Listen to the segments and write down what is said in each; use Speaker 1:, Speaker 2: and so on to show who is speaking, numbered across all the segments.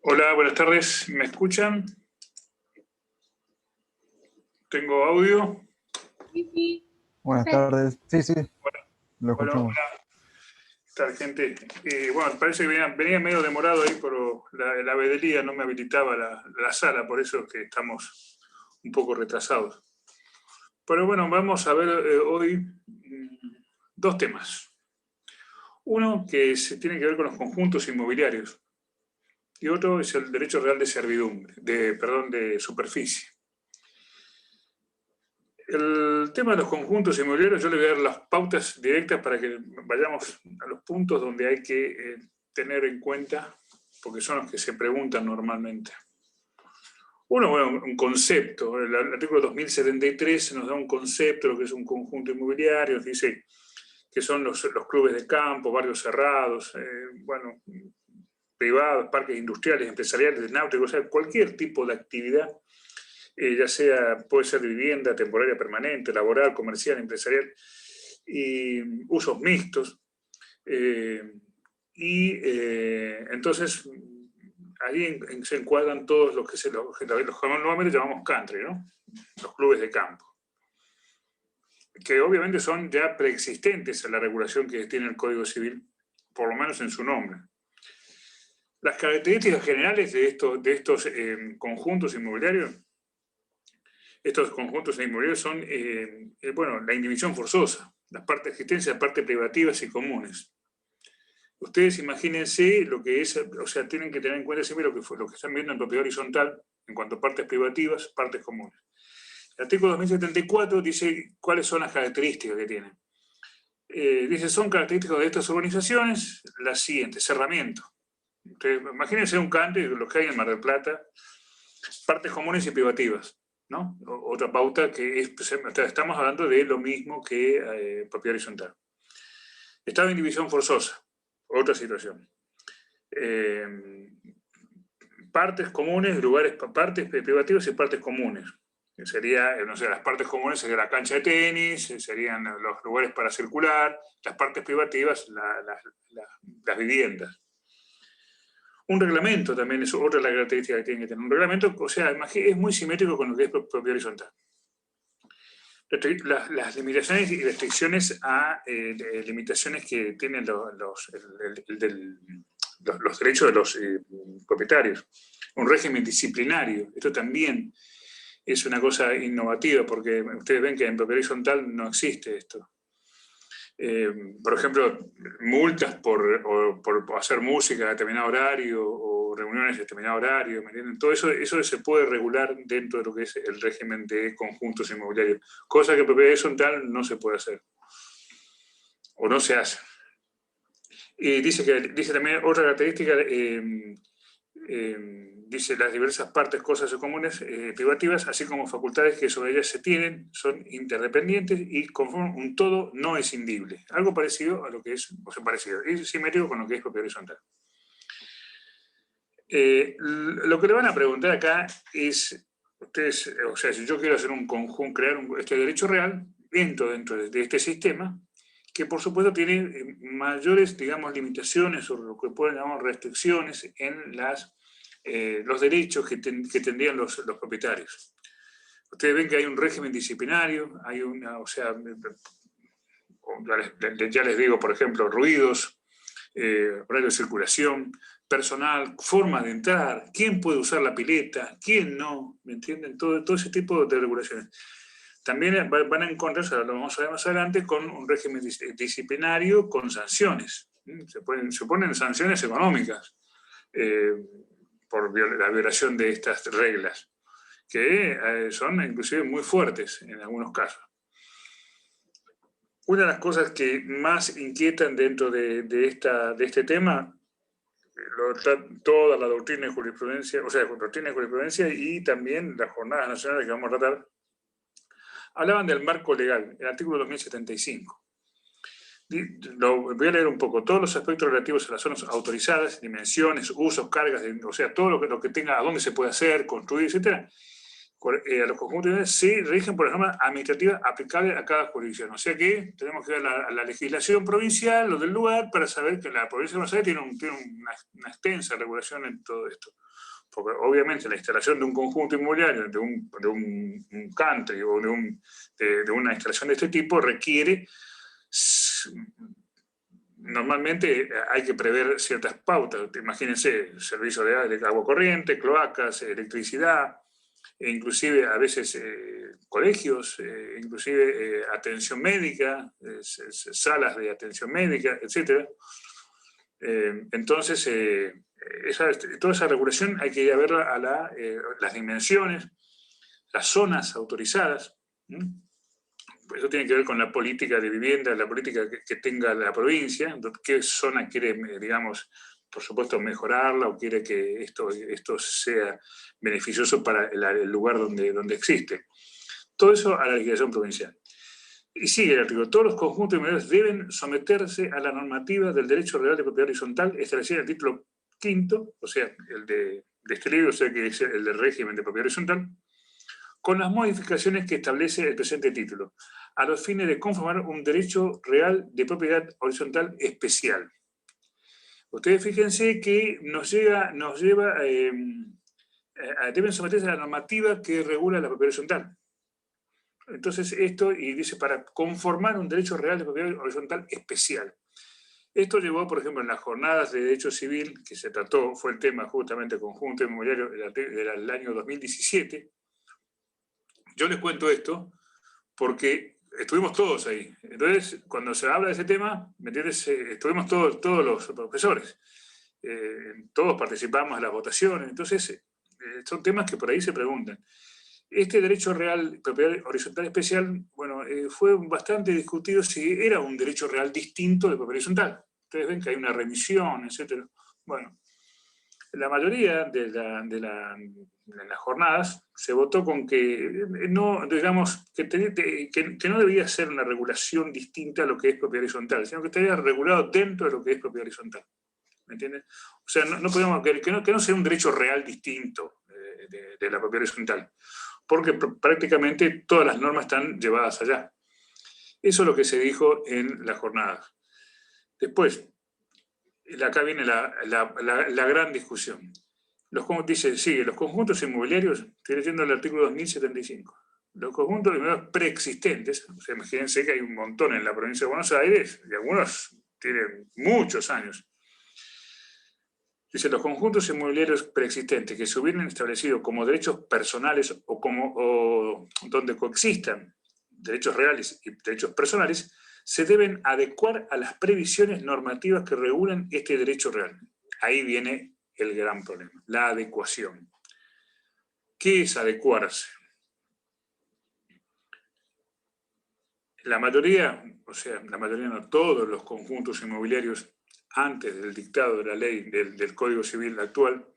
Speaker 1: Hola, buenas tardes. ¿Me escuchan? ¿Tengo audio?
Speaker 2: Sí, sí.
Speaker 3: Buenas tardes. Sí, sí,
Speaker 1: Hola,
Speaker 3: lo
Speaker 1: hola,
Speaker 3: escuchamos.
Speaker 1: ¿qué tal, gente? Bueno, parece que venía medio demorado ahí, pero la vedelía no me habilitaba la sala, por eso es que estamos un poco retrasados. Pero bueno, vamos a ver hoy dos temas. Uno que tiene que ver con los conjuntos inmobiliarios y otro es el derecho real de servidumbre, de superficie. El tema de los conjuntos inmobiliarios, yo le voy a dar las pautas directas para que vayamos a los puntos donde hay que tener en cuenta, porque son los que se preguntan normalmente. Uno, bueno, un concepto. El artículo 2073 nos da un concepto de lo que es un conjunto inmobiliario, dice que son los clubes de campo, barrios cerrados, privados, parques industriales, empresariales, náuticos, o sea, cualquier tipo de actividad, ya sea, puede ser de vivienda, temporaria, permanente, laboral, comercial, empresarial, y usos mixtos. Entonces, ahí se encuadran todos los que normalmente llamamos country, ¿no? Los clubes de campo, que obviamente son ya preexistentes a la regulación que tiene el Código Civil, por lo menos en su nombre. Las características generales de estos conjuntos inmobiliarios, son, la indivisión forzosa, las partes existentes, las partes privativas y comunes. Ustedes imagínense lo que es, o sea, tienen que tener en cuenta siempre lo que están viendo en propiedad horizontal en cuanto a partes privativas, partes comunes. El artículo 2074 dice cuáles son las características que tienen. Dice, son características de estas urbanizaciones las siguientes: cerramiento. Ustedes, imagínense un country, lo que hay en Mar del Plata, partes comunes y privativas, ¿no? Otra pauta que estamos hablando de lo mismo que propiedad horizontal. Estado de indivisión forzosa, otra situación. Partes comunes, partes privativas y partes comunes. Sería, no sé, las partes comunes serían la cancha de tenis, serían los lugares para circular, las partes privativas, las viviendas. Un reglamento también es otra de las características que tiene que tener. Un reglamento, o sea, es muy simétrico con lo que es propiedad horizontal. Las limitaciones y restricciones a limitaciones que tienen los derechos de los propietarios. Un régimen disciplinario. Esto también es una cosa innovativa, porque ustedes ven que en propiedad horizontal no existe esto. Por ejemplo, multas por hacer música a determinado horario o reuniones a determinado horario, ¿me entienden? Todo eso se puede regular dentro de lo que es el régimen de conjuntos inmobiliarios, cosa que en propiedad horizontal no se puede hacer o no se hace. Y dice también otra característica, dice las diversas partes, cosas o comunes privativas, así como facultades que sobre ellas se tienen, son interdependientes y conforman un todo no escindible. Algo parecido a lo que es, o sea, parecido, es simétrico con lo que es propiedad horizontal. Lo que le van a preguntar acá es, ustedes, o sea, si yo quiero hacer un conjunto, crear este derecho real, dentro de este sistema, que por supuesto tiene mayores, digamos, limitaciones o lo que pueden llamar restricciones en los derechos que tendrían los propietarios. Ustedes ven que hay un régimen disciplinario, hay una, o sea, ya les digo, por ejemplo, ruidos, horario de circulación, personal, forma de entrar, quién puede usar la pileta, quién no, ¿me entienden? Todo ese tipo de regulaciones. También van a encontrarse, lo vamos a ver más adelante, con un régimen disciplinario con sanciones. Se ponen sanciones económicas por la violación de estas reglas, que son inclusive muy fuertes en algunos casos. Una de las cosas que más inquietan dentro de este tema, toda la doctrina y jurisprudencia, o sea, doctrina y jurisprudencia y también las jornadas nacionales que vamos a tratar, hablaban del marco legal, el artículo 2075. Lo voy a leer un poco. Todos los aspectos relativos a las zonas autorizadas, dimensiones, usos, cargas, o sea, todo lo que tenga, a dónde se puede hacer, construir, etc., a los conjuntos inmobiliarios se rigen por la norma administrativa aplicable a cada jurisdicción. O sea que tenemos que ver a la legislación provincial o del lugar para saber que la provincia de Buenos Aires tiene una extensa regulación en todo esto. Porque obviamente la instalación de un conjunto inmobiliario, de un country o de una instalación de este tipo requiere, normalmente hay que prever ciertas pautas. Imagínense, servicios de agua corriente, cloacas, electricidad, e inclusive a veces colegios, inclusive atención médica, salas de atención médica, etc. Entonces, toda esa regulación hay que ir a verla a las dimensiones, las zonas autorizadas. Eso tiene que ver con la política de vivienda, la política que tenga la provincia, qué zona quiere, digamos, por supuesto, mejorarla o quiere que esto sea beneficioso para el lugar donde existe. Todo eso a la legislación provincial. Y sigue el artículo. Todos los conjuntos inmobiliarios deben someterse a la normativa del derecho real de propiedad horizontal establecida en el título 5º, o sea, el de este libro, o sea, que es el del régimen de propiedad horizontal, con las modificaciones que establece el presente título, a los fines de conformar un derecho real de propiedad horizontal especial. Ustedes fíjense que deben someterse a la normativa que regula la propiedad horizontal. Entonces esto, y dice, para conformar un derecho real de propiedad horizontal especial. Esto llevó, por ejemplo, en las jornadas de derecho civil, que se trató, fue el tema justamente conjunto inmobiliario del año 2017. Yo les cuento esto porque estuvimos todos ahí. Entonces, cuando se habla de ese tema, ¿me entiendes? Estuvimos todos los profesores. Todos participamos en las votaciones. Entonces, son temas que por ahí se preguntan. Este derecho real, propiedad horizontal especial, bueno, fue bastante discutido si era un derecho real distinto de propiedad horizontal. Ustedes ven que hay una remisión, etc. Bueno, la mayoría de las jornadas se votó con que no, digamos, que no debía ser una regulación distinta a lo que es propiedad horizontal, sino que estaría regulado dentro de lo que es propiedad horizontal. ¿Me entiendes? O sea, no podemos que no sea un derecho real distinto de la propiedad horizontal, porque prácticamente todas las normas están llevadas allá. Eso es lo que se dijo en las jornadas. Después, acá viene la gran discusión. Sigue, los conjuntos inmobiliarios, estoy leyendo el artículo 2075, los conjuntos inmobiliarios preexistentes, o sea, imagínense que hay un montón en la provincia de Buenos Aires, y algunos tienen muchos años. Dice, los conjuntos inmobiliarios preexistentes que se hubieran establecido como derechos personales o donde coexistan derechos reales y derechos personales, se deben adecuar a las previsiones normativas que regulan este derecho real. Ahí viene el gran problema, la adecuación. ¿Qué es adecuarse? La mayoría, o sea, la mayoría no, todos los conjuntos inmobiliarios antes del dictado de la ley del Código Civil actual,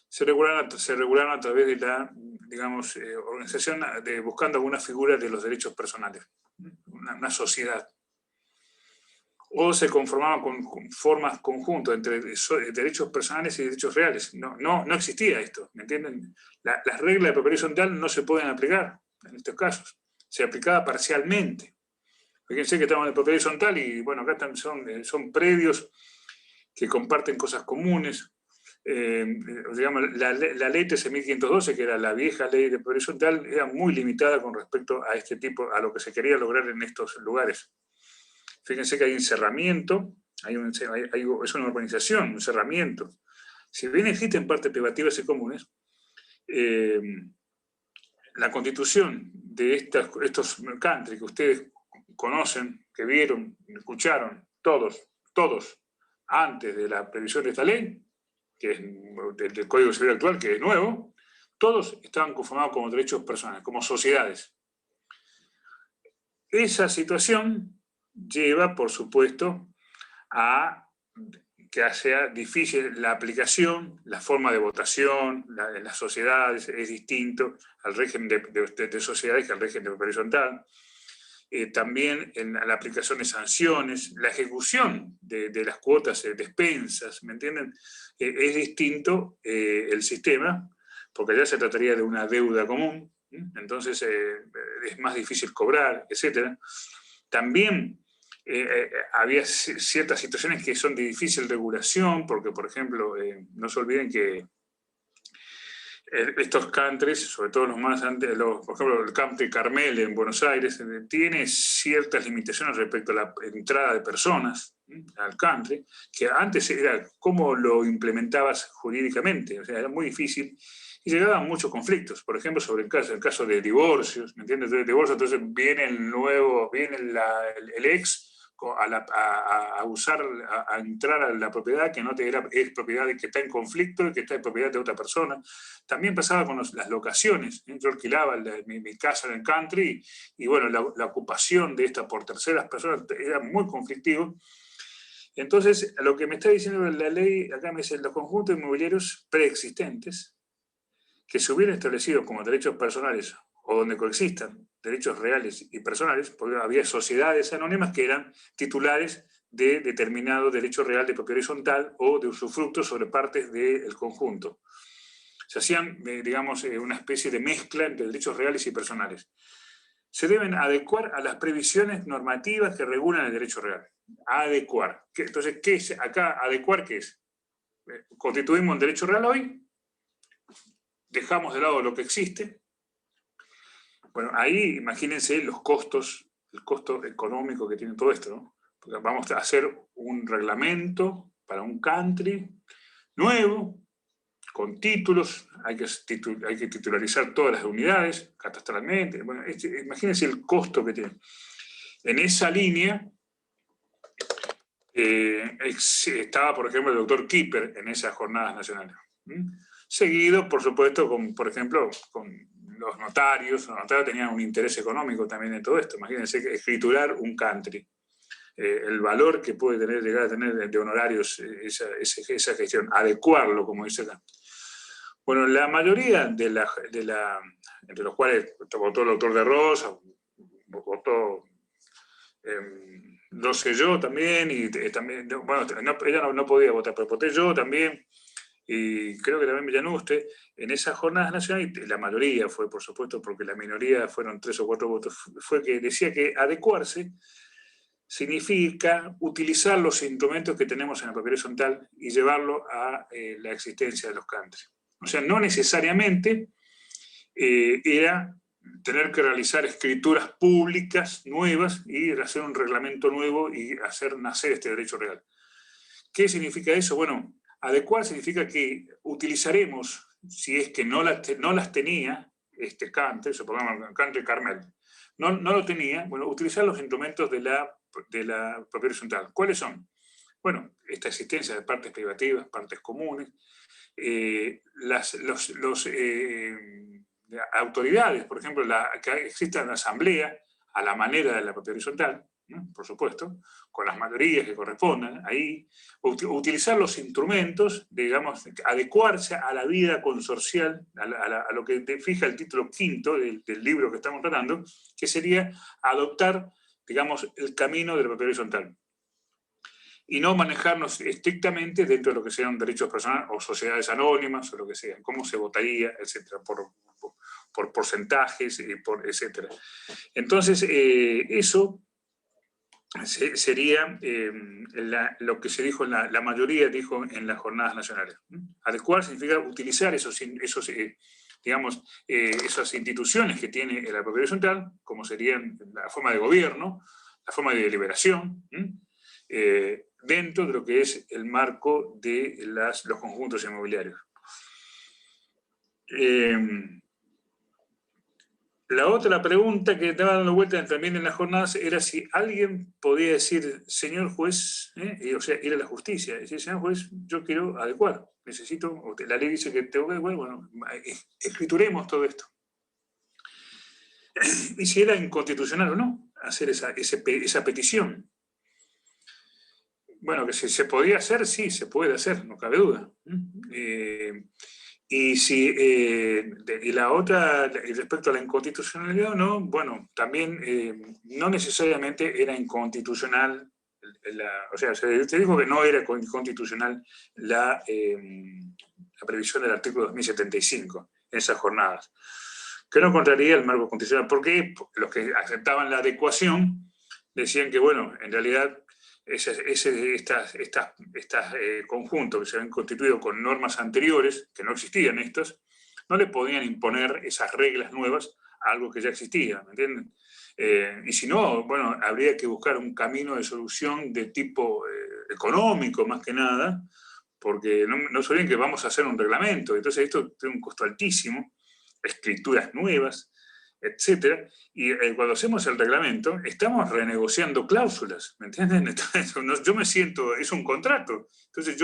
Speaker 1: se regularon a través de la, digamos, organización buscando alguna figura de los derechos personales, una sociedad. O se conformaban con formas conjuntas entre derechos personales y derechos reales. No existía esto, ¿me entienden? Las reglas de propiedad horizontal no se pueden aplicar en estos casos. Se aplicaba parcialmente. Fíjense que estamos en propiedad horizontal y, bueno, acá son predios que comparten cosas comunes. Digamos, la ley 13.512, que era la vieja ley de propiedad horizontal, era muy limitada con respecto a a lo que se quería lograr en estos lugares. Fíjense que hay encerramiento, es una urbanización, un cerramiento. Si bien existen partes privativas y comunes, la constitución de estos country que ustedes conocen, que vieron, escucharon, todos, antes de la previsión de esta ley, que es del Código Civil actual, que es nuevo, todos estaban conformados como derechos personales, como sociedades. Esa situación lleva, por supuesto, a que sea difícil la aplicación, la forma de votación, en las sociedades es distinto al régimen de sociedades que al régimen horizontal. También en la aplicación de sanciones, la ejecución de las cuotas de despensas, ¿me entienden? Es distinto el sistema, porque allá se trataría de una deuda común, entonces es más difícil cobrar, etc. También había ciertas situaciones que son de difícil regulación, porque, por ejemplo, no se olviden que estos countries, sobre todo los más antes, por ejemplo, el country Carmel en Buenos Aires, tiene ciertas limitaciones respecto a la entrada de personas al country, que antes era cómo lo implementabas jurídicamente, o sea, era muy difícil, y llegaban muchos conflictos, por ejemplo, sobre el caso de divorcios, ¿me entiendes? De divorcio, entonces viene el ex a usar, a entrar a la propiedad que no te era, es propiedad que está en conflicto y que está en propiedad de otra persona. También pasaba con las locaciones. Yo alquilaba mi casa en el country y bueno, la ocupación de esta por terceras personas era muy conflictivo. Entonces, lo que me está diciendo la ley, acá me dice, los conjuntos inmobiliarios preexistentes que se hubieran establecido como derechos personales o donde coexistan derechos reales y personales, porque había sociedades anónimas que eran titulares de determinado derecho real de propiedad horizontal o de usufructo sobre partes del conjunto. Se hacían, digamos, una especie de mezcla entre derechos reales y personales. Se deben adecuar a las previsiones normativas que regulan el derecho real. Adecuar. Entonces, ¿qué es acá? ¿Adecuar qué es? Constituimos un derecho real hoy, dejamos de lado lo que existe. Bueno, ahí imagínense los costos, el costo económico que tiene todo esto, ¿no? Porque vamos a hacer un reglamento para un country nuevo, con títulos, hay que titularizar todas las unidades, catastralmente. Bueno, imagínense el costo que tiene. En esa línea estaba, por ejemplo, el doctor Kipper en esas jornadas nacionales. Seguido, por supuesto, por ejemplo, con los notarios. Los notarios tenían un interés económico también en todo esto. Imagínense escriturar un country. El valor que puede llegar a tener de honorarios esa gestión, adecuarlo, como dice acá. Bueno, la mayoría entre los cuales votó el doctor de Rosa, votó, lo sé yo también, y también, bueno, ella no podía votar, pero voté yo también, y creo que también Villanuste, en esas jornadas nacionales, y la mayoría fue, por supuesto, porque la minoría fueron 3 o 4 votos, fue que decía que adecuarse significa utilizar los instrumentos que tenemos en la propiedad horizontal y llevarlo a la existencia de los countries. O sea, no necesariamente era tener que realizar escrituras públicas nuevas y hacer un reglamento nuevo y hacer nacer este derecho real. ¿Qué significa eso? Bueno, adecuar significa que utilizaremos, si es que no las tenía este country, supongamos el country Carmel, no lo tenía, bueno, utilizar los instrumentos de la propiedad horizontal. ¿Cuáles son? Bueno, esta existencia de partes privativas, partes comunes, las autoridades, por ejemplo, que exista una asamblea a la manera de la propiedad horizontal, ¿no? Por supuesto, con las mayorías que correspondan, ahí, utilizar los instrumentos, digamos, adecuarse a la vida consorcial, a lo que fija el título quinto del libro que estamos tratando, que sería adoptar, digamos, el camino de la propiedad horizontal. Y no manejarnos estrictamente dentro de lo que sean derechos personales o sociedades anónimas o lo que sea, cómo se votaría, etcétera, por porcentajes, etcétera. Entonces, eso sería lo que se dijo, la mayoría dijo en las jornadas nacionales. Adecuar significa utilizar digamos, esas instituciones que tiene la propiedad horizontal, como serían la forma de gobierno, la forma de deliberación, dentro de lo que es el marco de los conjuntos inmobiliarios. La otra pregunta que estaba dando vuelta también en las jornadas era si alguien podía decir, señor juez, o sea, ir a la justicia, decir, señor juez, yo quiero adecuar, necesito, la ley dice que tengo que adecuar, bueno, escrituremos todo esto. Y si era inconstitucional o no hacer esa petición. Bueno, que si se podía hacer, sí, se puede hacer, no cabe duda. Y la otra, respecto a la inconstitucionalidad o no, bueno, también no necesariamente era inconstitucional, o sea, se dijo que no era inconstitucional la previsión del artículo 2075. esas jornadas, que no contraría el marco constitucional. ¿Por qué? Porque los que aceptaban la adecuación decían que, bueno, en realidad estas conjuntos que se habían constituido con normas anteriores, que no existían estos, no le podían imponer esas reglas nuevas a algo que ya existía, ¿me entienden? Y si no, bueno, habría que buscar un camino de solución de tipo económico, más que nada, porque no se olviden que vamos a hacer un reglamento, entonces esto tiene un costo altísimo, escrituras nuevas, etcétera, y cuando hacemos el reglamento estamos renegociando cláusulas, ¿me entienden? Entonces, yo me siento, es un contrato, entonces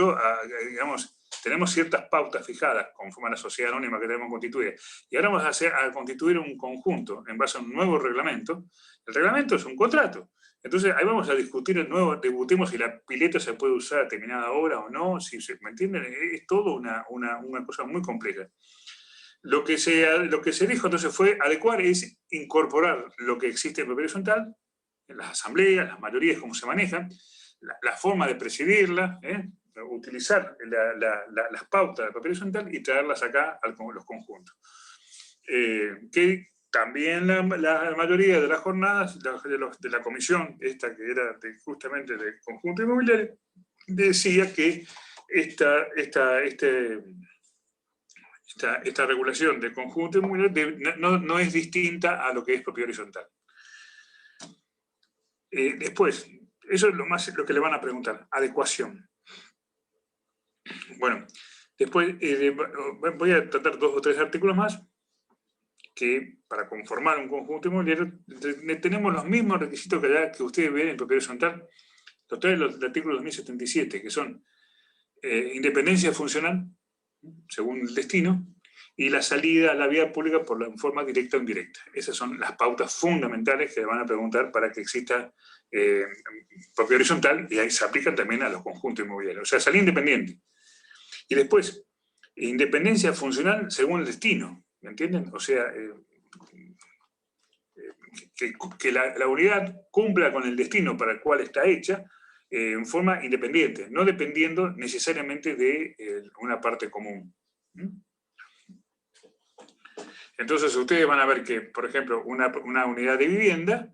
Speaker 1: digamos, tenemos ciertas pautas fijadas conforme a la sociedad anónima que tenemos constituida, y ahora vamos a constituir un conjunto en base a un nuevo reglamento. El reglamento es un contrato, entonces ahí vamos a discutir el nuevo, discutimos si la pileta se puede usar a determinada hora o no, si ¿me entienden? Es todo una cosa muy compleja. Lo que se dijo entonces fue adecuar, es incorporar lo que existe en propiedad horizontal, en las asambleas, las mayorías, cómo se manejan, la forma de presidirla, utilizar las pautas de propiedad horizontal y traerlas acá a los conjuntos. Que también la mayoría de las jornadas de la comisión, esta que era justamente del conjunto inmobiliario, decía que esta regulación del conjunto inmobiliario no es distinta a lo que es propiedad horizontal. Después, eso es lo que le van a preguntar, adecuación. Bueno, después voy a tratar 2 o 3 artículos más, que para conformar un conjunto inmobiliario tenemos los mismos requisitos que ustedes ven en propiedad horizontal, los trae el artículo 2077, que son independencia funcional, según el destino, y la salida a la vía pública en forma directa o indirecta. Esas son las pautas fundamentales que le van a preguntar para que exista propiedad horizontal, y ahí se aplican también a los conjuntos inmobiliarios. O sea, salida independiente. Y después, independencia funcional según el destino, ¿me entienden? O sea, que la unidad cumpla con el destino para el cual está hecha, en forma independiente, no dependiendo necesariamente de una parte común. Entonces ustedes van a ver que, por ejemplo, una unidad de vivienda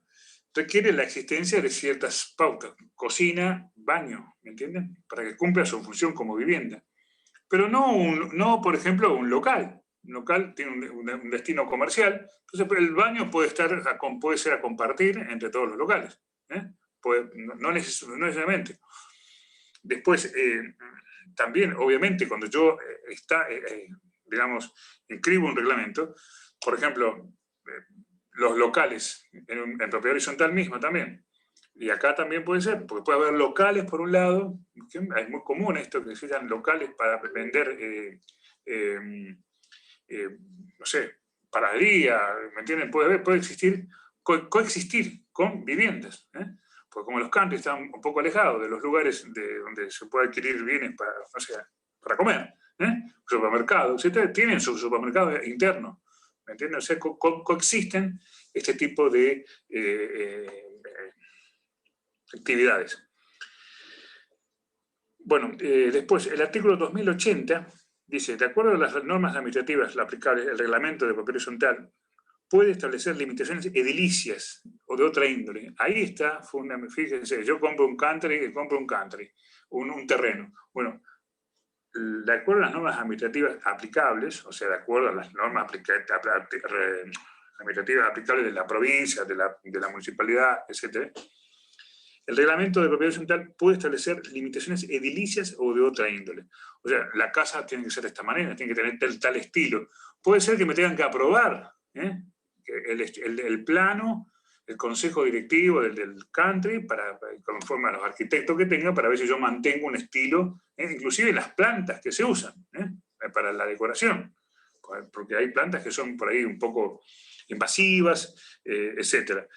Speaker 1: requiere la existencia de ciertas pautas, cocina, baño, ¿me entienden? Para que cumpla su función como vivienda. Pero no por ejemplo, un local. Un local tiene un destino comercial, entonces el baño puede ser a compartir entre todos los locales. No necesariamente. Después, también, obviamente, cuando yo digamos, inscribo un reglamento, por ejemplo, los locales en propiedad horizontal misma también. Y acá también puede ser, porque puede haber locales por un lado, es muy común esto que se llaman locales para vender, no sé, panadería, ¿me entienden? Puede existir, coexistir con viviendas, porque como los country están un poco alejados de los lugares donde se puede adquirir bienes para comer, supermercados, etc., tienen su supermercado interno, ¿me entienden? O sea, coexisten este tipo de actividades. Bueno, después, el artículo 2080 dice, de acuerdo a las normas administrativas aplicables, el reglamento de propiedad horizontal puede establecer limitaciones edilicias o de otra índole. Ahí está, fíjense, yo compro un country, un terreno. Bueno, de acuerdo a las normas administrativas aplicables, o sea, de acuerdo a las normas administrativas aplicables de la provincia, de la municipalidad, etc., el reglamento de propiedad horizontal puede establecer limitaciones edilicias o de otra índole. O sea, la casa tiene que ser de esta manera, tiene que tener tal estilo. Puede ser que me tengan que aprobar el plano, el consejo directivo del country, conforme a los arquitectos que tenga, para ver si yo mantengo un estilo, inclusive las plantas que se usan para la decoración, porque hay plantas que son por ahí un poco invasivas, etcétera,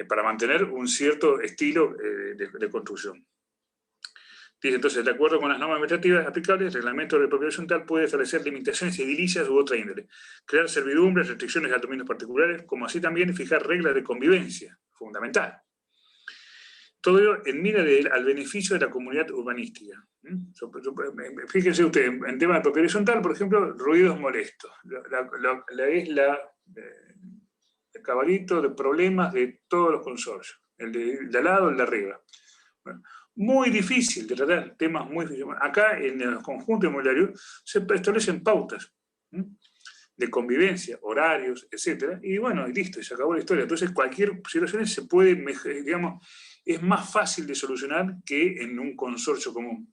Speaker 1: para mantener un cierto estilo de construcción. Dice entonces, de acuerdo con las normas administrativas aplicables, el reglamento de propiedad horizontal puede establecer limitaciones edilicias u otra índole, crear servidumbres, restricciones a dominios particulares, como así también fijar reglas de convivencia, fundamental. todo ello en mira al beneficio de la comunidad urbanística. Fíjense ustedes, en tema de propiedad horizontal, por ejemplo, ruidos molestos. El caballito de problemas de todos los consorcios, el de al lado, el de arriba. Bueno, muy difícil de tratar, temas muy difíciles. Acá en los conjuntos inmobiliarios se establecen pautas de convivencia, horarios, etc. Y bueno, y listo, y se acabó la historia. Entonces cualquier situación se puede, digamos, es más fácil de solucionar que en un consorcio común.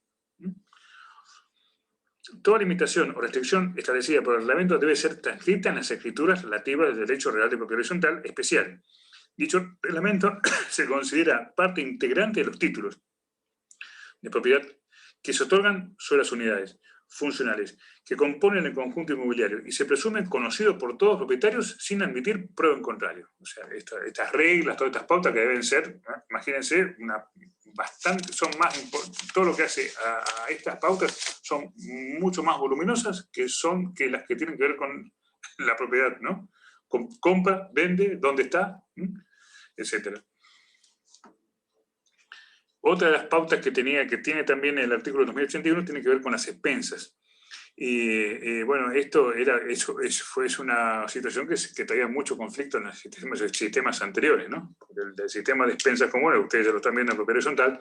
Speaker 1: Toda limitación o restricción establecida por el reglamento debe ser transcrita en las escrituras relativas del derecho real de propiedad horizontal especial. Dicho reglamento se considera parte integrante de los títulos de propiedad que se otorgan sobre las unidades funcionales que componen el conjunto inmobiliario y se presume conocido por todos los propietarios sin admitir prueba en contrario. O sea, estas reglas, todas estas pautas que deben ser, ¿no? Imagínense, son más, todo lo que hace a estas pautas son mucho más voluminosas que las que tienen que ver con la propiedad, ¿no? Compra, vende, dónde está, etc. Otra de las pautas que tiene también el artículo 2081 tiene que ver con las expensas. Y bueno, esto es una situación que traía mucho conflicto en los sistemas anteriores, ¿no? Porque el sistema de expensas comunes, ustedes ya lo están viendo en propiedad horizontal,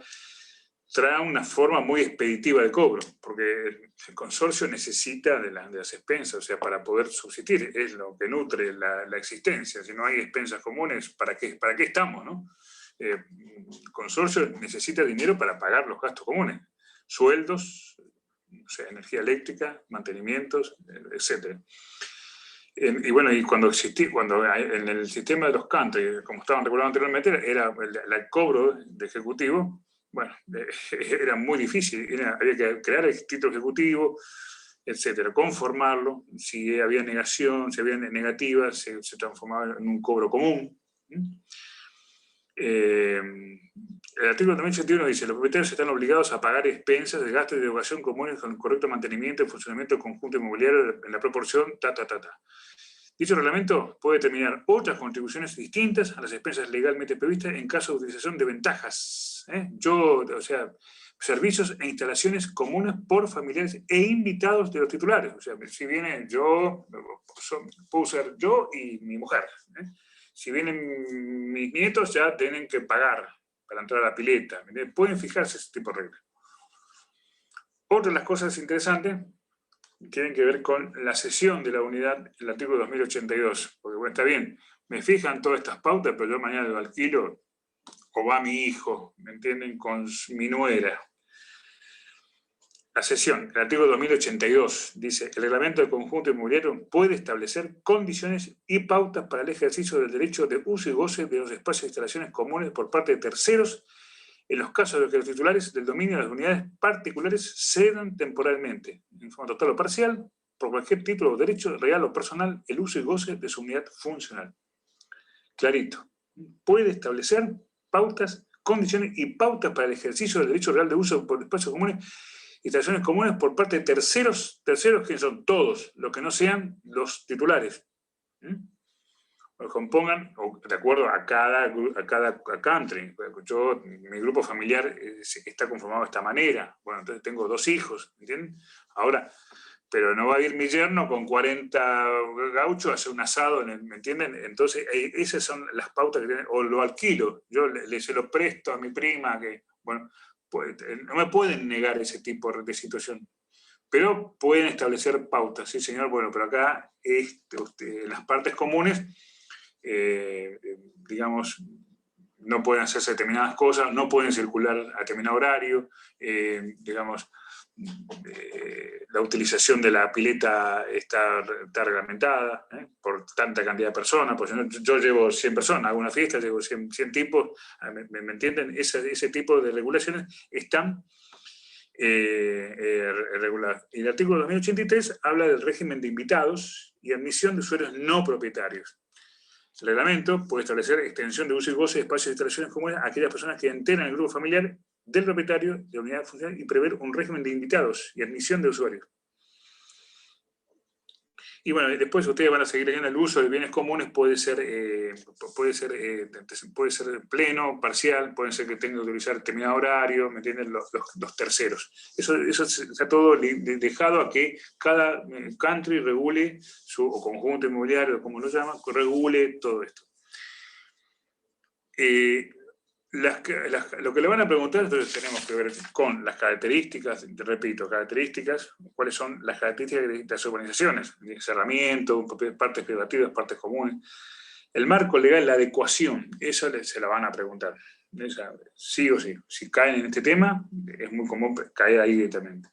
Speaker 1: trae una forma muy expeditiva de cobro, porque el consorcio necesita de las expensas, o sea, para poder subsistir, es lo que nutre la existencia. Si no hay expensas comunes, ¿para qué estamos, no? El consorcio necesita dinero para pagar los gastos comunes, sueldos, o sea, energía eléctrica, mantenimientos, etc. Y bueno, y cuando en el sistema de los country, como estaban regulados anteriormente, era el cobro de ejecutivo, bueno, era muy difícil, había que crear el título ejecutivo, etcétera, conformarlo, si había negación, si había negativa, se transformaba en un cobro común. El artículo 2081 dice: los propietarios están obligados a pagar expensas de gastos de educación comunes con el correcto mantenimiento y funcionamiento del conjunto inmobiliario en la proporción Dicho reglamento puede determinar otras contribuciones distintas a las expensas legalmente previstas en caso de utilización de ventajas. O sea, servicios e instalaciones comunes por familiares e invitados de los titulares. O sea, si viene puedo ser yo y mi mujer. Si vienen mis nietos, ya tienen que pagar para entrar a la pileta. Pueden fijarse ese tipo de reglas. Otra de las cosas interesantes tienen que ver con la cesión de la unidad, el artículo 2082. Porque bueno, está bien, me fijan todas estas pautas, pero yo mañana lo alquilo, o va mi hijo, ¿me entienden? Con mi nuera. La cesión, el artículo 2082, dice: el reglamento del conjunto inmobiliario puede establecer condiciones y pautas para el ejercicio del derecho de uso y goce de los espacios e instalaciones comunes por parte de terceros en los casos en los que los titulares del dominio de las unidades particulares cedan temporalmente, en forma total o parcial, por cualquier título o derecho real o personal, el uso y goce de su unidad funcional. Clarito. Puede establecer pautas, condiciones y pautas para el ejercicio del derecho real de uso por espacios comunes, instalaciones comunes por parte de terceros que son todos, los que no sean los titulares. Lo compongan de acuerdo a cada country. Mi grupo familiar está conformado de esta manera. Bueno, entonces tengo 2 hijos, ¿entienden? Ahora, pero no va a ir mi yerno con 40 gauchos a hacer un asado, ¿me entienden? Entonces, esas son las pautas que tienen, o lo alquilo, yo se lo presto a mi prima, que, bueno, pues, no me pueden negar ese tipo de situación. Pero pueden establecer pautas, sí señor, bueno, pero acá las partes comunes, digamos, no pueden hacerse determinadas cosas, no pueden circular a determinado horario, digamos, la utilización de la pileta está reglamentada por tanta cantidad de personas, pues yo llevo 100 personas, hago una fiesta, llevo 100 tipos, ¿me entienden? Ese tipo de regulaciones están reguladas. Y el artículo 2083 habla del régimen de invitados y admisión de usuarios no propietarios. El reglamento puede establecer extensión de uso y goce de espacios e instalaciones comunes a aquellas personas que integran el grupo familiar del propietario de la unidad funcional y prever un régimen de invitados y admisión de usuarios. Y bueno, después ustedes van a seguir leyendo: el uso de bienes comunes puede ser pleno, parcial, puede ser que tenga que utilizar determinado horario, ¿me entienden? Los terceros. Eso está todo dejado a que cada country regule o conjunto inmobiliario, como lo llaman, regule todo esto. Lo que le van a preguntar, entonces tenemos que ver con las características, repito, características, cuáles son las características de las urbanizaciones, cerramiento, partes privativas, partes comunes. El marco legal, la adecuación, esa se la van a preguntar. Esa, sí o sí. Si caen en este tema, es muy común caer ahí directamente.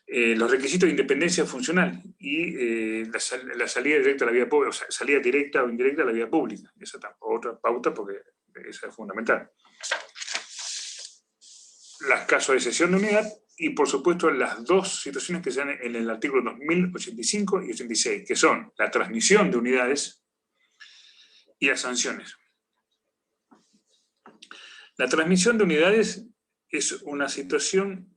Speaker 1: Los requisitos de independencia funcional y la salida directa a la vía pública, o sea, salida directa o indirecta a la vía pública. Esa es otra pauta porque esa es fundamental. Los casos de cesión de unidad y, por supuesto, las dos situaciones que se dan en el artículo 2085 y 86, que son la transmisión de unidades y las sanciones. La transmisión de unidades es una situación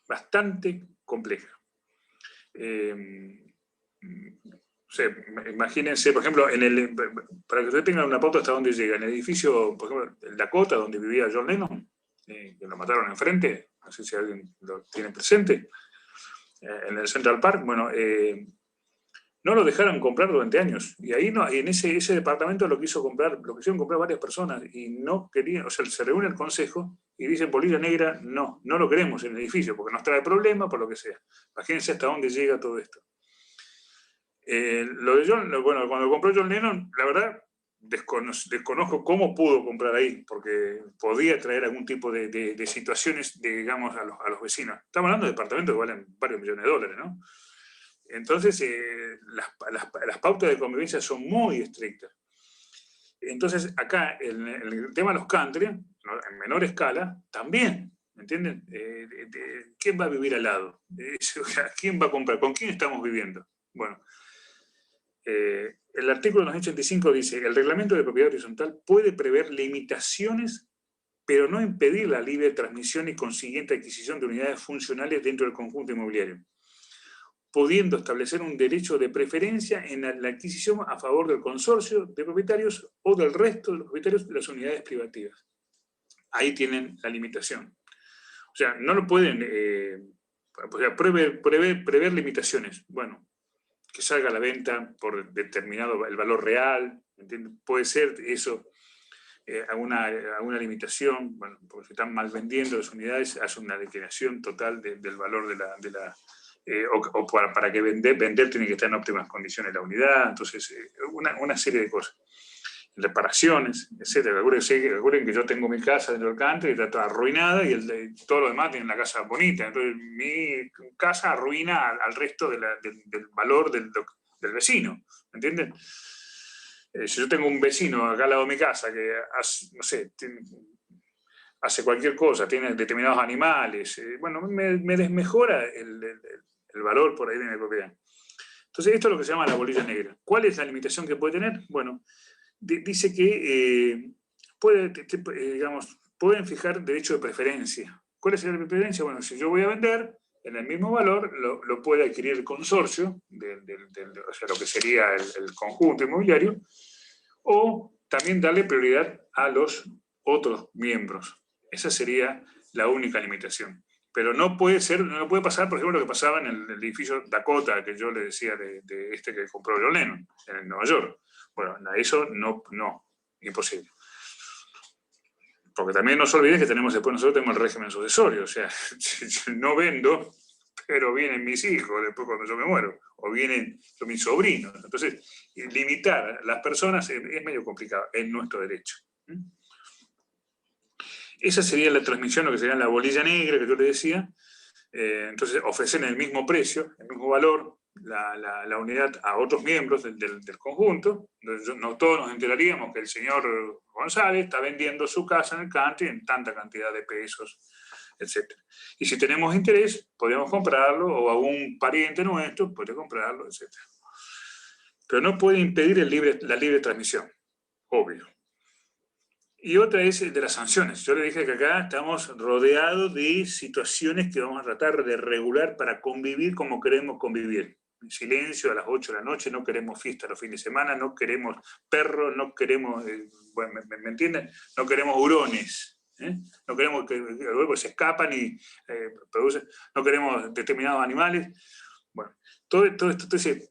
Speaker 1: bastante compleja. O sea, imagínense, por ejemplo, para que ustedes tengan una pauta hasta dónde llega, en el edificio, por ejemplo, en Dakota, donde vivía John Lennon, que lo mataron enfrente, no sé si alguien lo tiene presente, en el Central Park, bueno, no lo dejaron comprar durante años, y ahí no, en ese departamento lo quisieron comprar varias personas, y no querían, o sea, se reúne el consejo, y dicen: polilla negra, no lo queremos en el edificio, porque nos trae problemas, por lo que sea. Imagínense hasta dónde llega todo esto. Lo de John, bueno, cuando compró John Lennon, la verdad, desconozco cómo pudo comprar ahí, porque podía traer algún tipo de situaciones, digamos, a los vecinos. Estamos hablando de departamentos que valen varios millones de dólares, ¿no? Entonces, las pautas de convivencia son muy estrictas. Entonces, acá, el tema de los country, en menor escala, también, ¿me entienden? ¿Quién va a vivir al lado? ¿Quién va a comprar? ¿Con quién estamos viviendo? Bueno, el artículo 285 dice: el reglamento de propiedad horizontal puede prever limitaciones, pero no impedir la libre transmisión y consiguiente adquisición de unidades funcionales dentro del conjunto inmobiliario, pudiendo establecer un derecho de preferencia en la adquisición a favor del consorcio de propietarios o del resto de los propietarios de las unidades privativas. Ahí tienen la limitación. O sea, no lo pueden prever limitaciones. Bueno, que salga a la venta por determinado el valor real, ¿entiendes? Puede ser eso, alguna limitación, bueno, porque se están mal vendiendo las unidades, hace una declinación total del valor o para que vender tiene que estar en óptimas condiciones la unidad, entonces una serie de cosas. Reparaciones, etc. Recuerden que yo tengo mi casa dentro del country, está toda arruinada, y todo lo demás tiene la casa bonita. Entonces mi casa arruina al resto del valor del vecino, ¿me entienden? Si yo tengo un vecino acá al lado de mi casa que no sé, hace cualquier cosa, tiene determinados animales, bueno, me desmejora el valor por ahí de mi propiedad. Entonces, esto es lo que se llama la bolilla negra. ¿Cuál es la limitación que puede tener? Bueno, dice que pueden fijar derecho de preferencia. ¿Cuál es el derecho de preferencia? Bueno, si yo voy a vender, en el mismo valor lo puede adquirir el consorcio, o sea, lo que sería el conjunto inmobiliario, o también darle prioridad a los otros miembros. Esa sería la única limitación. Pero no puede pasar, por ejemplo, lo que pasaba en el edificio Dakota, que yo le decía de este que compró John Lennon, en Nueva York. Bueno, eso no, imposible. Porque también no se olviden que nosotros tenemos el régimen sucesorio, o sea, no vendo, pero vienen mis hijos después cuando yo me muero, o vienen mis sobrinos. Entonces, limitar a las personas es medio complicado, es nuestro derecho. Esa sería la transmisión, lo que sería la bolilla negra que yo le decía. Entonces, ofrecen el mismo precio, el mismo valor, la unidad a otros miembros del conjunto. No todos nos enteraríamos que el señor González está vendiendo su casa en el country en tanta cantidad de pesos, etc. Y si tenemos interés, podemos comprarlo, o a un pariente nuestro puede comprarlo, etc. Pero no puede impedir la libre transmisión, obvio. Y otra es de las sanciones. Yo le dije que acá estamos rodeados de situaciones que vamos a tratar de regular para convivir como queremos convivir. En silencio, a las 8 de la noche, no queremos fiesta los fines de semana, no queremos perros, no queremos, bueno, ¿me entienden? No queremos hurones, ¿eh? No queremos que luego se escapan y producen, no queremos determinados animales. Bueno, todo esto, entonces,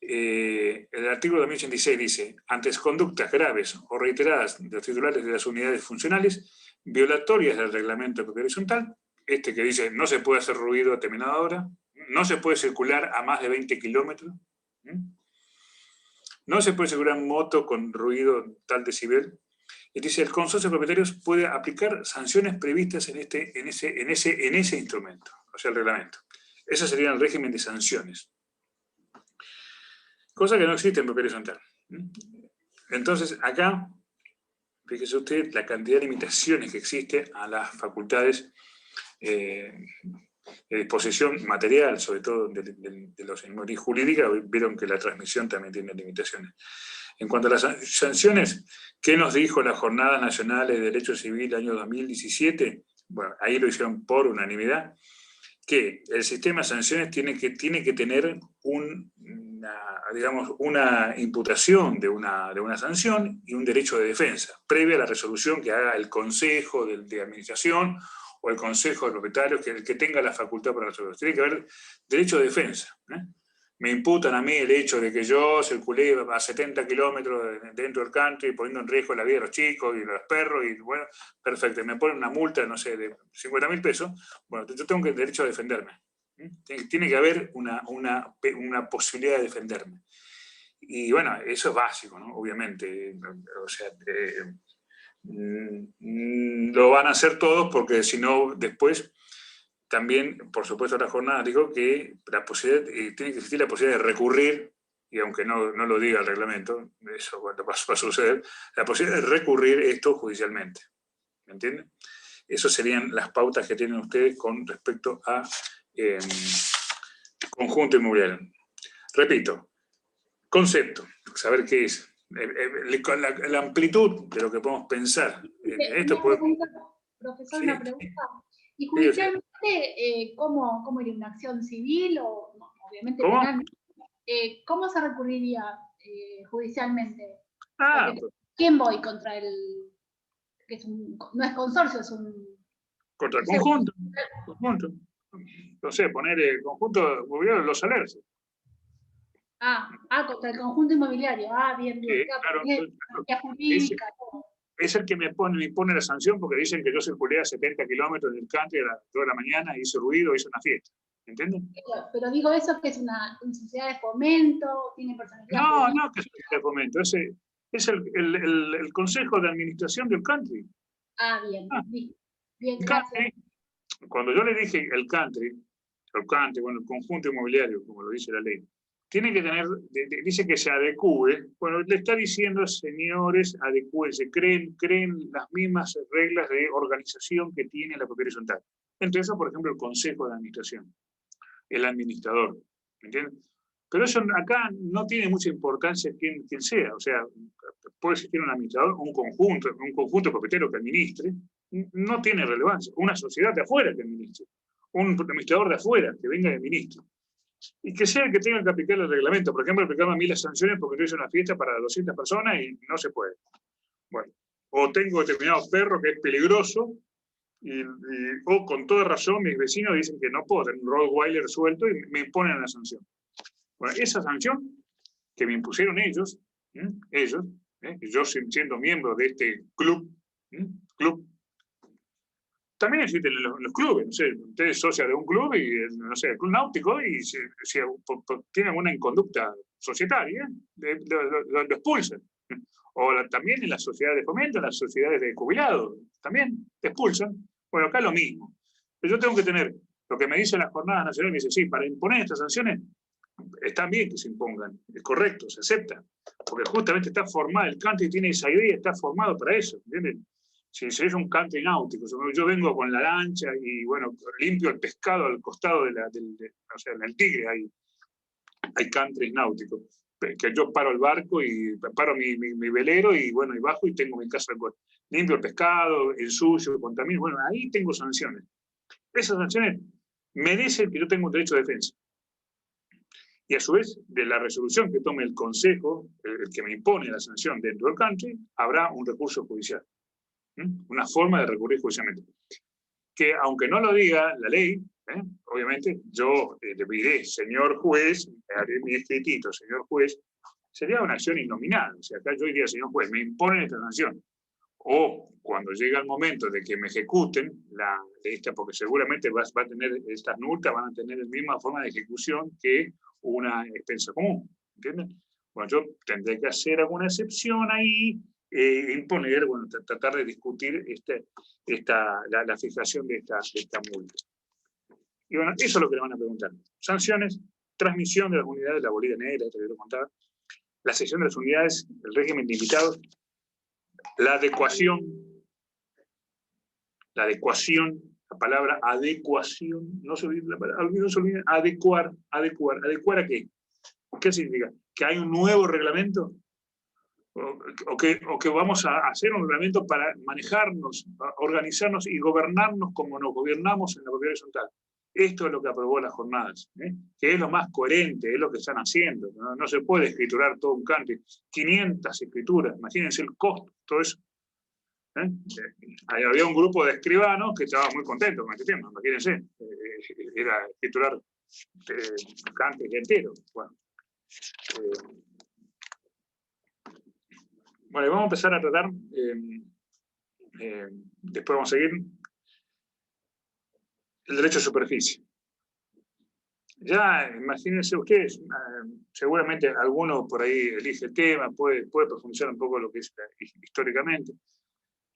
Speaker 1: el artículo 2086 dice, ante conductas graves o reiteradas de los titulares de las unidades funcionales, violatorias del reglamento horizontal, este que dice no se puede hacer ruido a determinada hora, no se puede circular a más de 20 kilómetros, no se puede circular en moto con ruido tal decibel, y dice el consorcio de propietarios puede aplicar sanciones previstas en ese instrumento, o sea, el reglamento. Ese sería el régimen de sanciones. Cosa que no existe en papel horizontal. Entonces, acá, fíjese usted la cantidad de limitaciones que existe a las facultades de disposición material, sobre todo de los inmuebles jurídicas. Vieron que la transmisión también tiene limitaciones. En cuanto a las sanciones, ¿qué nos dijo la Jornada Nacional de Derecho Civil año 2017? Bueno, ahí lo hicieron por unanimidad, que el sistema de sanciones tiene que tener una imputación de una sanción y un derecho de defensa, previa a la resolución que haga el Consejo de Administración o el Consejo de Propietarios, que el que tenga la facultad para resolver. Tiene que haber derecho de defensa. Me imputan a mí el hecho de que yo circulé a 70 kilómetros dentro del country, poniendo en riesgo la vida de los chicos y de los perros, y bueno, perfecto, me ponen una multa, no sé, de 50.000 pesos, bueno, yo tengo el derecho a defenderme. Tiene que haber una posibilidad de defenderme. Y bueno, eso es básico, ¿no? Obviamente. O sea, lo van a hacer todos porque si no, después... También, por supuesto, la jornada dijo que tiene que existir la posibilidad de recurrir, y aunque no lo diga el reglamento, eso va a suceder, la posibilidad de recurrir esto judicialmente. ¿Me entienden? Esas serían las pautas que tienen ustedes con respecto a conjunto inmobiliario. Repito, concepto, saber qué es, la amplitud de lo que podemos pensar.
Speaker 2: Esto puede... Profesor, sí. Una pregunta. ¿Y judicialmente cómo iría una acción civil o no, obviamente penal? ¿Cómo se recurriría judicialmente? ¿Quién voy contra el que no es consorcio, es un...
Speaker 1: Contra el conjunto. No sé, poner el conjunto inmobiliario los alerces.
Speaker 2: Contra el conjunto inmobiliario. Bien.
Speaker 1: Claro, es el que me impone la sanción porque dicen que yo circulé a 70 kilómetros del country a las 2 de la mañana, hice ruido, hice una fiesta. ¿Entienden?
Speaker 2: Pero digo eso que es una sociedad de fomento, tiene personalidad.
Speaker 1: No, que es sociedad de fomento. Es el consejo de administración del country.
Speaker 2: Bien, gracias.
Speaker 1: Cuando yo le dije el country, bueno, el conjunto inmobiliario, como lo dice la ley, tiene que tener, dice que se adecue, bueno, le está diciendo, señores, adecúense, creen las mismas reglas de organización que tiene la propiedad horizontal. Entre esas, por ejemplo, el consejo de administración, el administrador, ¿me entienden? Pero eso acá no tiene mucha importancia quién sea, o sea, puede existir un administrador, un conjunto propietario que administre, no tiene relevancia, una sociedad de afuera que administre, un administrador de afuera que venga de ministro. Y que sea el que tenga que aplicar el reglamento. Por ejemplo, aplicaron a mí las sanciones porque yo hice una fiesta para 200 personas y no se puede. Bueno, o tengo determinado perro que es peligroso, o con toda razón mis vecinos dicen que no puedo tener un Rottweiler suelto y me imponen la sanción. Bueno, esa sanción que me impusieron ellos, yo siendo miembro de este club, también existen los clubes, no sé, usted es socia de un club y, no sé, el club náutico, y si tiene alguna inconducta societaria, lo expulsan. O también en las sociedades de fomento, en las sociedades de jubilados, también te expulsan. Bueno, acá lo mismo. Pero yo tengo que tener, lo que me dice la Jornada Nacional, me dice, sí, para imponer estas sanciones, está bien que se impongan, es correcto, se acepta, porque justamente está formado, el country tiene esa idea, está formado para eso, ¿entienden? Si es un country náutico, yo vengo con la lancha y, bueno, limpio el pescado al costado o sea, en el Tigre hay countries náuticos, que yo paro el barco y paro mi velero y, bueno, y bajo y tengo mi casa al costo. limpio el pescado, ensucio, contamino, bueno, ahí tengo sanciones. Esas sanciones merecen que yo tenga un derecho de defensa. Y a su vez, de la resolución que tome el Consejo, el que me impone la sanción dentro del country, habrá un recurso judicial. Una forma de recurrir judicialmente. Que aunque no lo diga la ley, obviamente yo le diré, señor juez, haré mi escritito, señor juez, sería una acción innominal. O sea, acá yo diría, señor juez, me imponen esta sanción. O cuando llega el momento de que me ejecuten, porque seguramente va a tener, estas multas van a tener la misma forma de ejecución que una expensa común, ¿entienden? Bueno, yo tendré que hacer alguna excepción ahí, imponer, bueno, tratar de discutir la fijación de esta multa. Y bueno, eso es lo que le van a preguntar. Sanciones, transmisión de las unidades de la bolilla negra, te quiero contar, la cesión de las unidades, el régimen de invitados, la adecuación, la palabra adecuación, no se olviden la palabra, no se olviden, adecuar ¿a qué? ¿Qué significa? ¿Que hay un nuevo reglamento? ¿O que vamos a hacer un reglamento para manejarnos, organizarnos y gobernarnos como nos gobernamos en la propiedad horizontal? Esto es lo que aprobó las jornadas, que es lo más coherente, es lo que están haciendo. No se puede escriturar todo un country, 500 escrituras, imagínense el costo, todo eso. Había un grupo de escribanos que estaba muy contento con este tema, imagínense, era escriturar country entero. Bueno, vamos a empezar a tratar, después vamos a seguir, el derecho a superficie. Ya, imagínense ustedes, seguramente alguno por ahí elige el tema, puede profundizar un poco lo que es históricamente.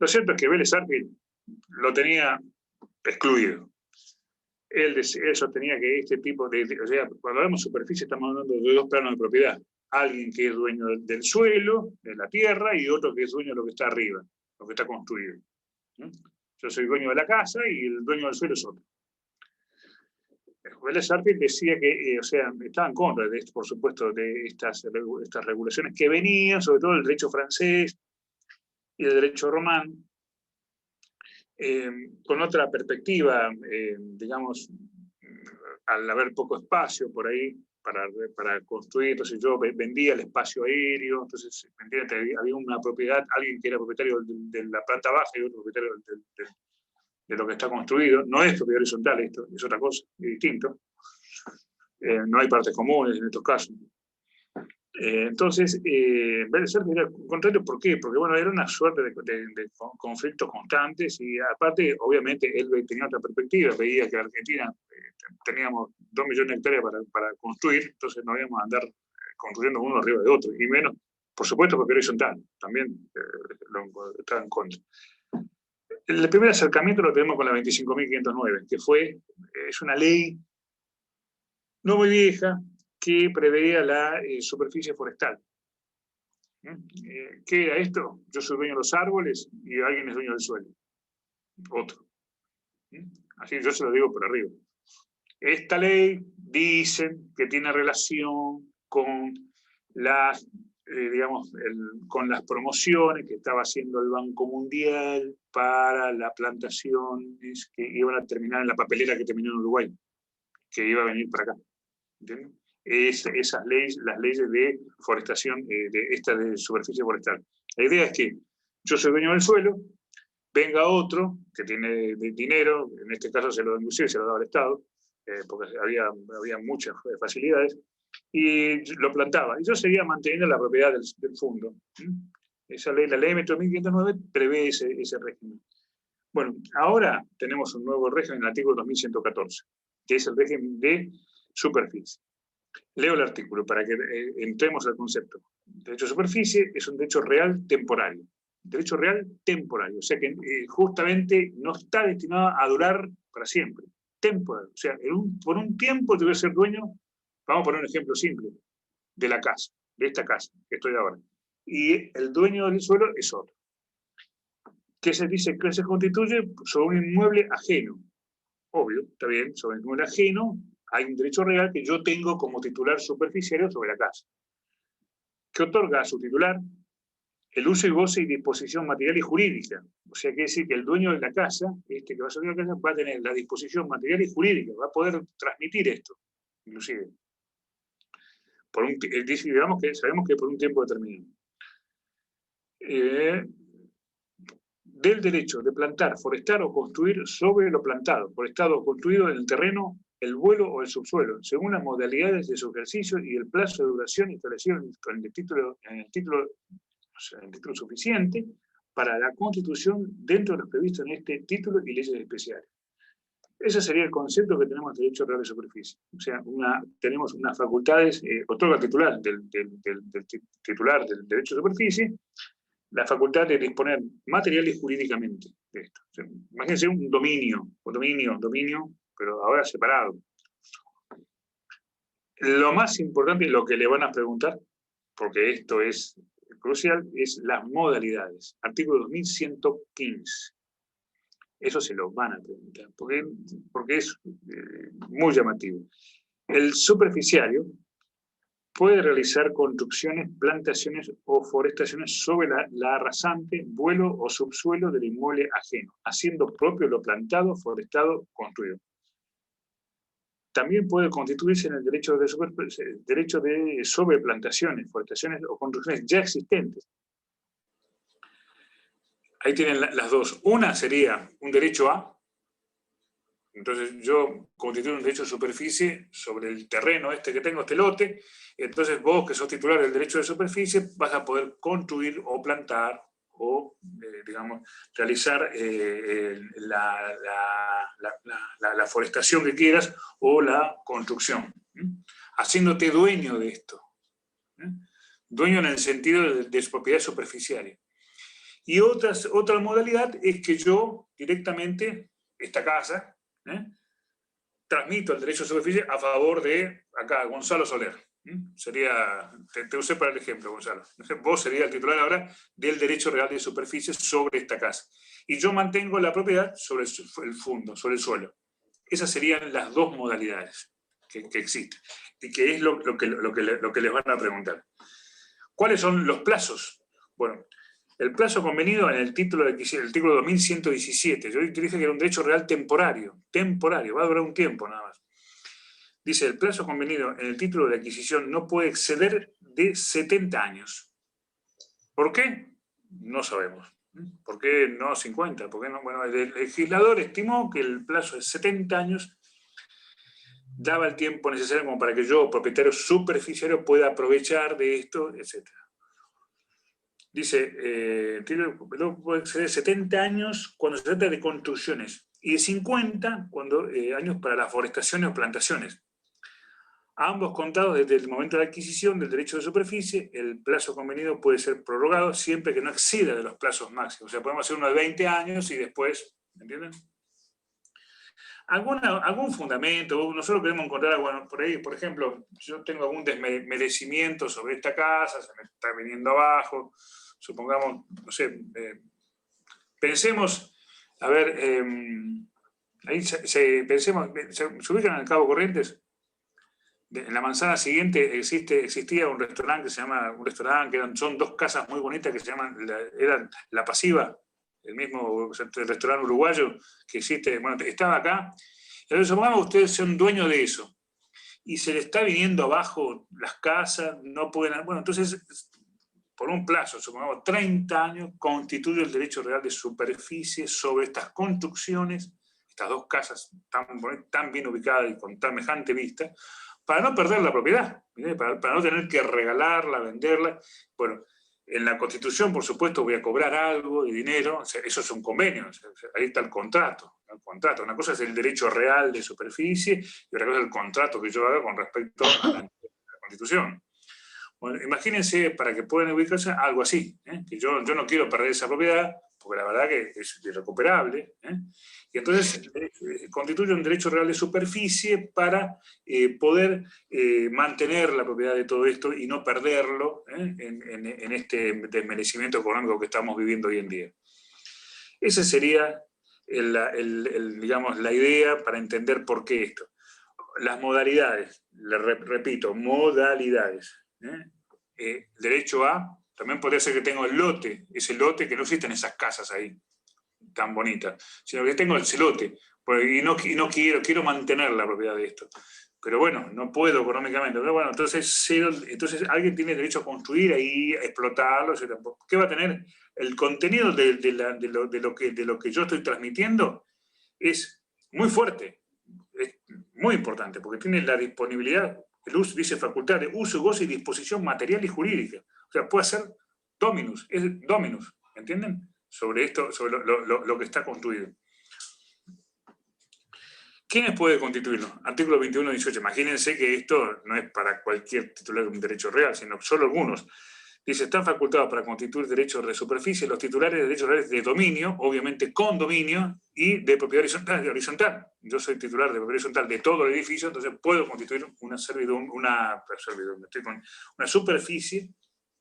Speaker 1: Lo cierto es que Vélez Arfield lo tenía excluido. Él sostenía que este tipo o sea, cuando hablamos de superficie estamos hablando de dos planos de propiedad. Alguien que es dueño del suelo, de la tierra, y otro que es dueño de lo que está arriba, lo que está construido. Yo soy dueño de la casa y el dueño del suelo es otro. Vélez Arfield decía que, o sea, estaba en contra de esto, por supuesto, de estas regulaciones que venían, sobre todo el derecho francés y el derecho romano, con otra perspectiva, digamos, al haber poco espacio por ahí para construir, entonces yo vendía el espacio aéreo, entonces había una propiedad, alguien que era propietario de la planta baja y otro propietario de lo que está construido. No es propiedad horizontal esto, es otra cosa, es distinto. No hay partes comunes en estos casos. Entonces, Vélez Arfield era contrario, ¿por qué? Porque bueno, era una suerte de conflictos constantes y aparte, obviamente, él tenía otra perspectiva, veía que en Argentina teníamos 2 millones de hectáreas para construir, entonces no íbamos a andar construyendo uno arriba de otro, y menos, por supuesto, porque era horizontal, también estaba en contra. El primer acercamiento lo tenemos con la 25.509, que es una ley no muy vieja, que preveía la superficie forestal. ¿Qué era esto? Yo soy dueño de los árboles y alguien es dueño del suelo. Otro. Así yo se lo digo por arriba. Esta ley dicen que tiene relación con las, con las promociones que estaba haciendo el Banco Mundial para las plantaciones que iban a terminar en la papelera que terminó en Uruguay, que iba a venir para acá. ¿Entienden? Esas leyes, las leyes de forestación, de superficie forestal. La idea es que yo soy dueño del suelo, venga otro que tiene dinero, en este caso se lo daba al Estado, porque había muchas facilidades, y lo plantaba. Y yo seguía manteniendo la propiedad del fondo. Esa ley, la ley Metro 1509, prevé ese régimen. Bueno, ahora tenemos un nuevo régimen en el artículo 2114, que es el régimen de superficie. Leo el artículo para que entremos al concepto. Derecho a superficie es un derecho real temporario. Derecho real temporario, o sea que justamente no está destinado a durar para siempre. Temporario, o sea, por un tiempo yo voy a ser dueño, vamos a poner un ejemplo simple, de la casa, de esta casa que estoy ahora. Y el dueño del suelo es otro. ¿Qué se dice? Que se constituye sobre un inmueble ajeno. Obvio, está bien, sobre un inmueble ajeno hay un derecho real que yo tengo como titular superficiario sobre la casa. ¿Qué otorga a su titular? el uso y goce y disposición material y jurídica. O sea, quiere decir que el dueño de la casa, que va a salir de la casa, va a tener la disposición material y jurídica, va a poder transmitir esto, inclusive. Digamos que sabemos que por un tiempo determinado. Del derecho de plantar, forestar o construir sobre lo plantado, forestado o construido en el terreno, el vuelo o el subsuelo, según las modalidades de su ejercicio y el plazo de duración establecido en el título suficiente para la constitución dentro de lo previsto en este título y leyes especiales. Ese sería el concepto que tenemos de derecho real de superficie. O sea, tenemos unas facultades, otorga titular del titular del derecho de superficie, la facultad de disponer material y jurídicamente de esto. O sea, imagínense un dominio, pero ahora separado. Lo más importante, lo que le van a preguntar, porque esto es crucial, es las modalidades. Artículo 2115. Eso se lo van a preguntar, porque es muy llamativo. El superficiario puede realizar construcciones, plantaciones o forestaciones sobre la rasante, vuelo o subsuelo del inmueble ajeno, haciendo propio lo plantado, forestado, construido. También puede constituirse en el derecho de sobreplantaciones, forestaciones o construcciones ya existentes. Ahí tienen las dos. Una sería un derecho a. Entonces yo constituyo un derecho de superficie sobre el terreno que tengo, este lote. Entonces vos, que sos titular del derecho de superficie, vas a poder construir o plantar o, digamos, realizar la forestación que quieras o la construcción, haciéndote dueño de esto. Dueño en el sentido de propiedad superficial. Y otra modalidad es que yo directamente, esta casa, transmito el derecho de superficie a favor de, acá, Gonzalo Soler. Sería, te usé para el ejemplo, Gonzalo. Vos serías el titular ahora del derecho real de superficie sobre esta casa. Y yo mantengo la propiedad sobre el fondo, sobre el suelo. Esas serían las dos modalidades que existen. Y que es lo que les van a preguntar. ¿Cuáles son los plazos? Bueno, el plazo convenido en el título 2117, yo dije que era un derecho real temporario, va a durar un tiempo nada más. Dice, el plazo convenido en el título de adquisición no puede exceder de 70 años. ¿Por qué? No sabemos. ¿Por qué no 50? ¿Por qué no? Bueno, el legislador estimó que el plazo de 70 años daba el tiempo necesario como para que yo, propietario superficiario, pueda aprovechar de esto, etc. Dice, puede exceder 70 años cuando se trata de construcciones y de 50 años para las forestaciones o plantaciones. Ambos contados desde el momento de la adquisición del derecho de superficie, el plazo convenido puede ser prorrogado siempre que no exceda de los plazos máximos. O sea, podemos hacer uno de 20 años y después, ¿entienden? Algún fundamento, nosotros queremos encontrar, bueno, por ahí, por ejemplo, yo tengo algún desmerecimiento sobre esta casa, se me está viniendo abajo, supongamos, no sé, pensemos, a ver, ahí pensemos, ¿se ubican en el Cabo Corrientes? En la manzana siguiente existía un restaurante que se llama, son dos casas muy bonitas que se llaman, eran La Pasiva, el mismo restaurante uruguayo que existe, bueno, estaba acá. Entonces, supongamos que ustedes son dueños de eso y se le está viniendo abajo las casas, no pueden, bueno, entonces, por un plazo, supongamos 30 años, constituye el derecho real de superficie sobre estas construcciones, estas dos casas tan bien ubicadas y con semejante vista, para no perder la propiedad, para no tener que regalarla, venderla. Bueno, en la Constitución, por supuesto, voy a cobrar algo de dinero, o sea, eso es un convenio, o sea, ahí está el contrato. Una cosa es el derecho real de superficie y otra cosa es el contrato que yo haga con respecto a la Constitución. Bueno, imagínense, para que puedan ubicarse, algo así, que yo no quiero perder esa propiedad, porque la verdad que es irrecuperable, y entonces constituye un derecho real de superficie para poder mantener la propiedad de todo esto y no perderlo en este desmerecimiento económico que estamos viviendo hoy en día. Esa sería digamos, la idea para entender por qué esto. Las modalidades, repito, modalidades. Derecho a También podría ser que tengo el lote, ese lote que no existen esas casas ahí, tan bonitas, sino que tengo ese lote, y no quiero mantener la propiedad de esto. Pero bueno, no puedo económicamente. Pero bueno, entonces alguien tiene derecho a construir ahí, a explotarlo, etc. ¿Qué va a tener? El contenido de lo que yo estoy transmitiendo es muy fuerte, es muy importante, porque tiene la disponibilidad, el uso, dice facultad de uso, goce y disposición material y jurídica. O sea, puede ser dominus, es dominus, ¿entienden? Sobre esto, sobre lo que está construido. ¿Quiénes pueden constituirlo? Artículo 21-18. Imagínense que esto no es para cualquier titular de un derecho real, sino solo algunos. Dice, están facultados para constituir derechos de superficie los titulares de derechos reales de dominio, obviamente con dominio, y de propiedad horizontal. Yo soy titular de propiedad horizontal de todo el edificio, entonces puedo constituir una superficie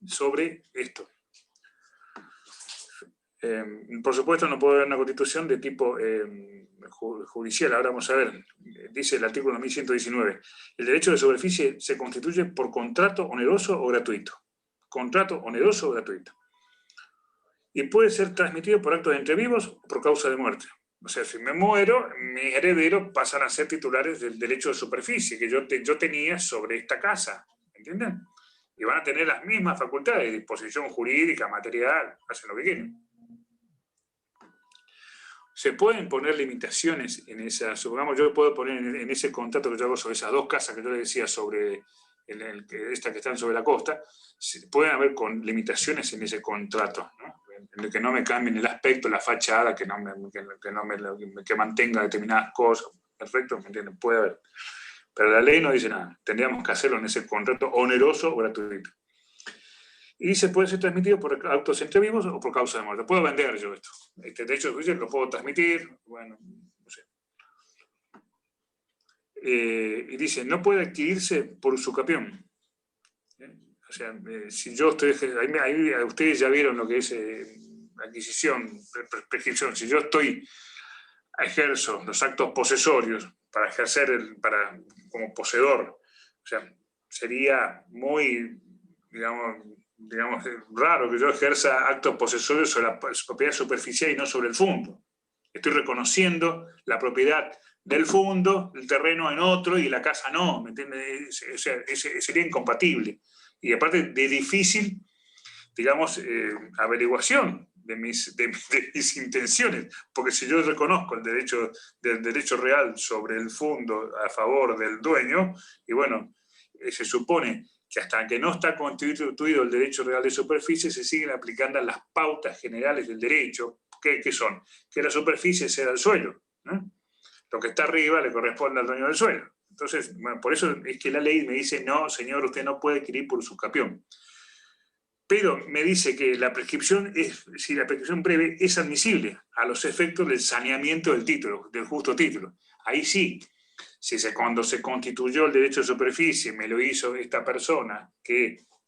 Speaker 1: sobre esto. Por supuesto, no puede haber una constitución de tipo judicial. Ahora vamos a ver, dice el artículo 1119, el derecho de superficie se constituye por contrato oneroso o gratuito. Contrato oneroso o gratuito. Y puede ser transmitido por actos de entre vivos o por causa de muerte. O sea, si me muero, mis herederos pasan a ser titulares del derecho de superficie que yo tenía sobre esta casa. ¿Entienden? Y van a tener las mismas facultades de disposición jurídica, material, hacen lo que quieren. Se pueden poner limitaciones en esa, supongamos, yo puedo poner en ese contrato que yo hago sobre esas dos casas que yo le decía sobre estas que están sobre la costa, pueden haber limitaciones en ese contrato, ¿no? En el que no me cambien el aspecto, la fachada, que mantenga determinadas cosas. Perfecto, ¿me entienden? Puede haber. Pero la ley no dice nada. Tendríamos que hacerlo en ese contrato oneroso o gratuito. Y se puede ser transmitido por actos entre vivos o por causa de muerte. Puedo vender yo esto. Este derecho de juicio lo puedo transmitir, bueno, no sé. Y dice, no puede adquirirse por usucapión. O sea, si yo estoy... Ahí ustedes ya vieron lo que es adquisición, prescripción. Si yo ejerzo los actos posesorios para ejercer, como poseedor, o sea, sería muy, digamos, raro que yo ejerza actos posesorios sobre la propiedad superficial y no sobre el fondo. Estoy reconociendo la propiedad del fondo, el terreno en otro y la casa no, ¿me entiendes? O sea, sería incompatible. Y aparte de difícil, digamos, averiguación de mis intenciones, porque si yo reconozco el derecho real sobre el fondo a favor del dueño, y bueno, se supone que hasta que no está constituido el derecho real de superficie, se siguen aplicando las pautas generales del derecho, que son que la superficie sea el suelo, ¿no? Lo que está arriba le corresponde al dueño del suelo. Entonces, bueno, por eso es que la ley me dice, no, señor, usted no puede adquirir por usucapión. Pero me dice que la prescripción breve es admisible a los efectos del saneamiento del título, del justo título. Ahí sí. Cuando se constituyó el derecho de superficie, me lo hizo esta persona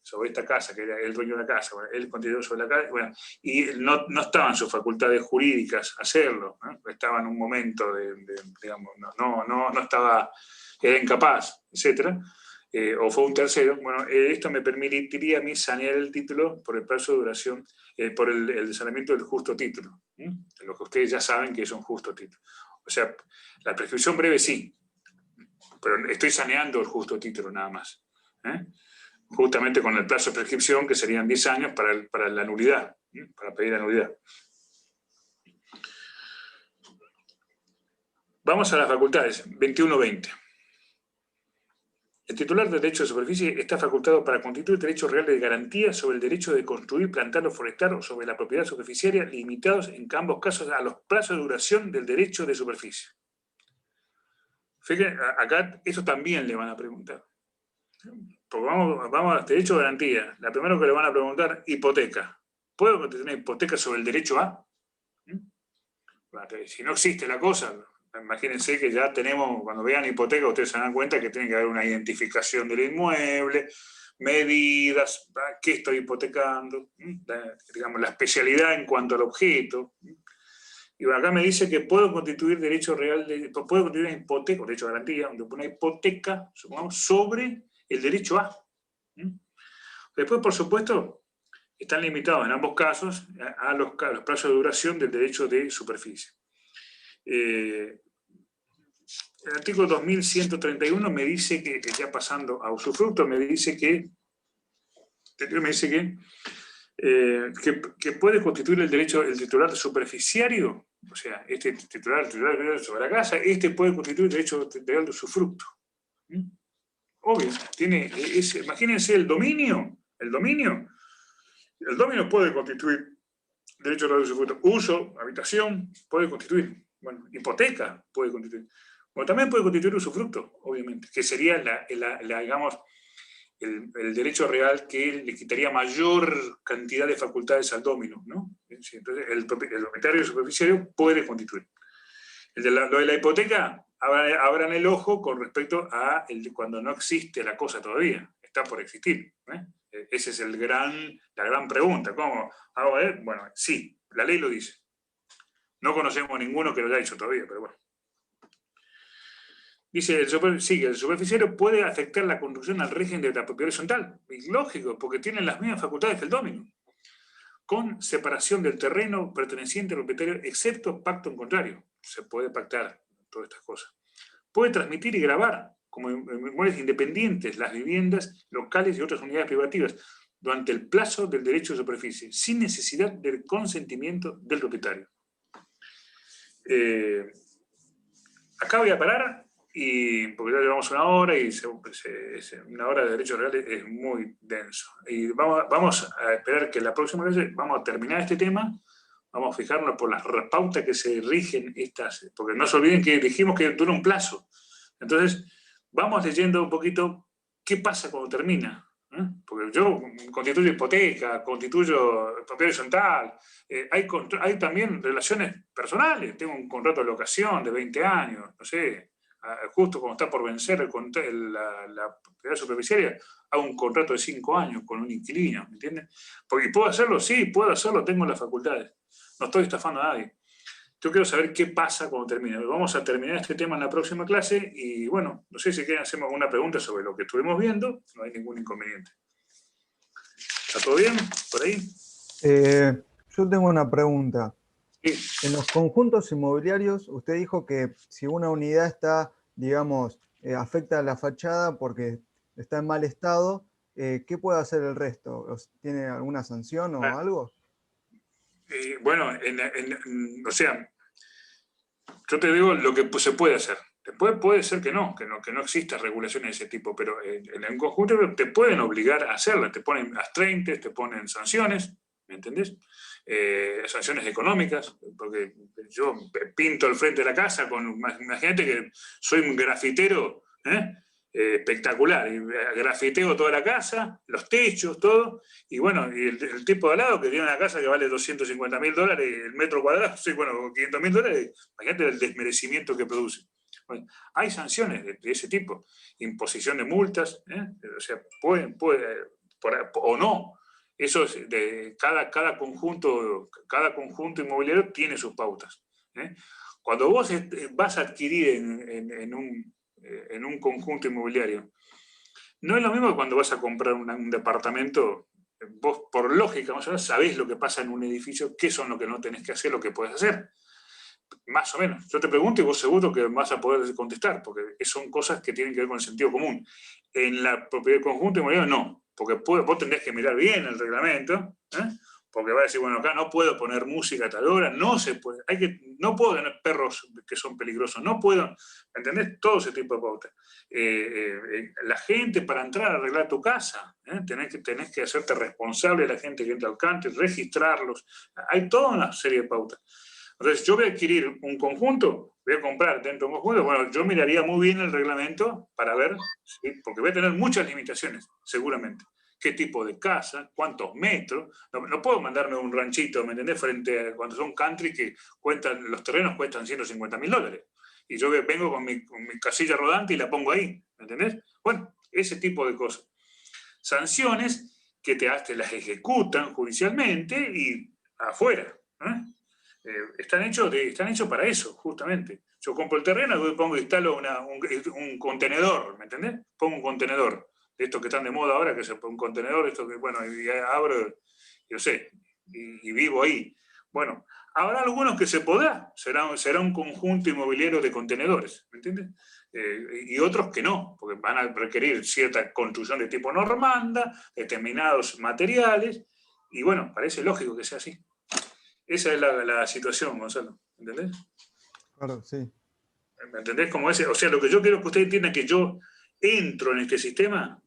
Speaker 1: sobre esta casa, que era el dueño de la casa, bueno, él constituyó sobre la casa, bueno, y no estaba en sus facultades jurídicas hacerlo, ¿no? Estaba en un momento digamos, no estaba, era incapaz, etc. O fue un tercero, bueno, esto me permitiría a mí sanear el título por el plazo de duración, por el saneamiento del justo título, lo que ustedes ya saben que es un justo título. O sea, la prescripción breve sí, pero estoy saneando el justo título nada más. Justamente con el plazo de prescripción, que serían 10 años para la nulidad, para pedir la nulidad. Vamos a las facultades, 21-20. El titular del derecho de superficie está facultado para constituir derecho real de garantía sobre el derecho de construir, plantar o forestar o sobre la propiedad superficiaria, limitados en ambos casos a los plazos de duración del derecho de superficie. Fíjense, acá eso también le van a preguntar. Porque vamos a derecho de garantía. La primera que le van a preguntar, hipoteca. ¿Puedo tener hipoteca sobre el derecho A? Si no existe la cosa, imagínense que ya tenemos, cuando vean hipoteca, ustedes se dan cuenta que tiene que haber una identificación del inmueble, medidas, qué estoy hipotecando, digamos, la especialidad en cuanto al objeto. Y bueno, acá me dice que puedo constituir derecho real, puedo constituir una hipoteca, derecho de garantía, una hipoteca, supongamos, sobre el derecho A. Después, por supuesto, están limitados en ambos casos a los plazos de duración del derecho de superficie. El artículo 2131 me dice que, ya pasando a usufructo, me dice que puede constituir el derecho el titular superficiario, o sea, este titular sobre la casa, puede constituir el derecho legal de usufructo. Obvio, imagínense el dominio puede constituir derecho legal de usufructo. Uso, habitación, puede constituir. Bueno, hipoteca puede constituir. Bueno, también puede constituir usufructo, obviamente, que sería digamos, el derecho real que le quitaría mayor cantidad de facultades al domino, ¿no? Entonces, el propietario superficiario puede constituir. Lo de la hipoteca, abran el ojo con respecto a cuando no existe la cosa todavía, está por existir. Esa es la gran pregunta. ¿Cómo hago? Bueno, sí, la ley lo dice. No conocemos ninguno que lo haya hecho todavía, pero bueno. Dice, el superficiario puede afectar la conducción al régimen de la propiedad horizontal. Y lógico, porque tienen las mismas facultades que el domino. Con separación del terreno perteneciente al propietario, excepto pacto en contrario. Se puede pactar todas estas cosas. Puede transmitir y grabar, como inmuebles independientes, las viviendas locales y otras unidades privativas, durante el plazo del derecho de superficie, sin necesidad del consentimiento del propietario. Acá voy a parar, porque ya llevamos una hora y una hora de derechos reales es muy denso. Y vamos a esperar que la próxima vez vamos a terminar este tema, vamos a fijarnos por las pautas que se rigen porque no se olviden que dijimos que dura un plazo. Entonces, vamos leyendo un poquito qué pasa cuando termina. Porque yo constituyo hipoteca, constituyo propiedad horizontal, hay también relaciones personales, tengo un contrato de locación de 20 años, no sé, justo cuando está por vencer la propiedad superficiaria, hago un contrato de 5 años con un inquilino, ¿me entiendes? Porque puedo hacerlo, sí, puedo hacerlo, tengo las facultades, no estoy estafando a nadie. Yo quiero saber qué pasa cuando termine. Vamos a terminar este tema en la próxima clase y bueno, no sé si quieren hacer alguna pregunta sobre lo que estuvimos viendo, no hay ningún inconveniente. ¿Está todo bien por ahí?
Speaker 3: Yo tengo una pregunta.
Speaker 1: Sí.
Speaker 3: En los conjuntos inmobiliarios, usted dijo que si una unidad está, digamos, afecta a la fachada porque está en mal estado, ¿qué puede hacer el resto? ¿Tiene alguna sanción o algo?
Speaker 1: Bueno, o sea, yo te digo lo que se puede hacer. Después puede ser que no exista regulaciones de ese tipo, pero en el conjunto te pueden obligar a hacerlas, te ponen astreintes, te ponen sanciones, ¿me entendés? Sanciones económicas, porque yo pinto el frente de la casa, imagínate que soy un grafitero espectacular, y grafiteo toda la casa, los techos, todo, y bueno, y el tipo de al lado que tiene una casa que vale $250.000 el metro cuadrado, sí, bueno, $500.000, imagínate el desmerecimiento que produce. Bueno, hay sanciones de ese tipo, imposición de multas, o sea, pueden o no. Eso es cada conjunto inmobiliario tiene sus pautas. Cuando vos vas a adquirir en un conjunto inmobiliario, no es lo mismo que cuando vas a comprar un departamento. Vos, por lógica, más o menos, sabés lo que pasa en un edificio, qué son lo que no tenés que hacer, lo que podés hacer. Más o menos. Yo te pregunto y vos seguro que vas a poder contestar, porque son cosas que tienen que ver con el sentido común. En la propiedad del conjunto inmobiliario no, porque vos tendrías que mirar bien el reglamento, porque va a decir, bueno, acá no puedo poner música a tal hora, no se puede, no puedo tener perros que son peligrosos, no puedo, ¿entendés? Todo ese tipo de pautas. La gente, para entrar a arreglar tu casa, tenés que hacerte responsable de la gente que entra al country, registrarlos, hay toda una serie de pautas. Entonces, yo voy a adquirir un conjunto, voy a comprar dentro de un conjunto, bueno, yo miraría muy bien el reglamento para ver, ¿sí? Porque voy a tener muchas limitaciones, seguramente. ¿Qué tipo de casa? ¿Cuántos metros? No puedo mandarme un ranchito, ¿me entendés? Frente a cuando son country que los terrenos cuestan $150.000. Y yo vengo con mi casilla rodante y la pongo ahí, ¿me entendés? Bueno, ese tipo de cosas. Sanciones que te las ejecutan judicialmente y afuera, están hechos para eso, justamente. Yo compro el terreno, instalo un contenedor, ¿me entendés? Pongo un contenedor, de estos que están de moda ahora, que se pone un contenedor, esto que, bueno, y abro yo sé, y vivo ahí. Bueno, habrá algunos que se podrá, será un conjunto inmobiliario de contenedores, ¿me entiendes? Y otros que no, porque van a requerir cierta construcción de tipo normanda, determinados materiales, y bueno, parece lógico que sea así. Esa es la situación, Gonzalo, ¿entendés?
Speaker 3: Claro, sí.
Speaker 1: ¿Me entendés? Como ese, o sea, lo que yo quiero que ustedes entiendan es que yo entro en este sistema,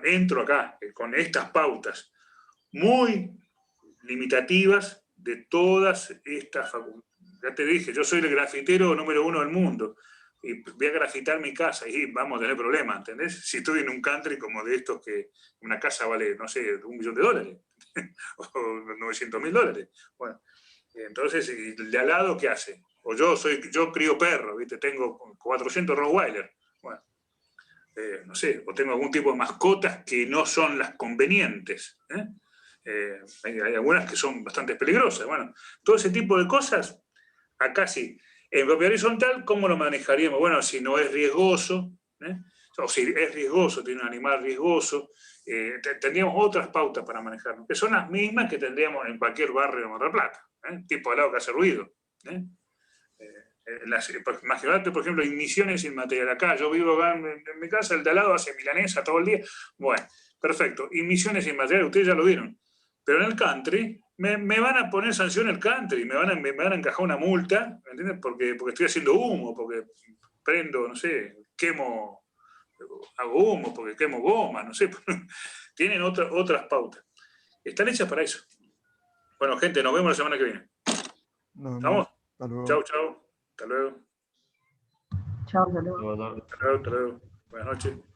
Speaker 1: entro acá con estas pautas muy limitativas de todas estas facultades. Ya te dije, yo soy el grafitero número 1 del mundo y voy a grafitar mi casa y vamos a tener problemas, ¿entendés? Si estoy en un country como de estos que una casa vale, no sé, $1 millón o $900.000. Bueno, entonces, ¿y el de al lado qué hace? O yo crío perro, ¿viste? Tengo 400 Rottweiler. Bueno, no sé, o tengo algún tipo de mascotas que no son las convenientes. Hay algunas que son bastante peligrosas. Bueno, todo ese tipo de cosas, acá sí. En propiedad horizontal, ¿cómo lo manejaríamos? Bueno, si no es riesgoso, o si es riesgoso, tiene un animal riesgoso, tendríamos otras pautas para manejarlo, que son las mismas que tendríamos en cualquier barrio de Mar del Plata, tipo al lado que hace ruido. Imagínate, por ejemplo, emisiones sin material. Acá, yo vivo acá en mi casa, el de al lado hace milanesa todo el día. Bueno, perfecto. Emisiones sin material, ustedes ya lo vieron. Pero en el country, me van a poner sanción el country, me van a encajar una multa, ¿me entiendes? Porque estoy haciendo humo, porque prendo, no sé, hago humo, porque quemo goma, no sé. Tienen otras pautas. Están hechas para eso. Bueno, gente, nos vemos la semana que viene. ¿Estamos?
Speaker 3: Hasta luego.
Speaker 1: Chau, chau. Hasta luego.
Speaker 4: Chao, hasta luego.
Speaker 1: Hasta luego, hasta luego. Buenas noches.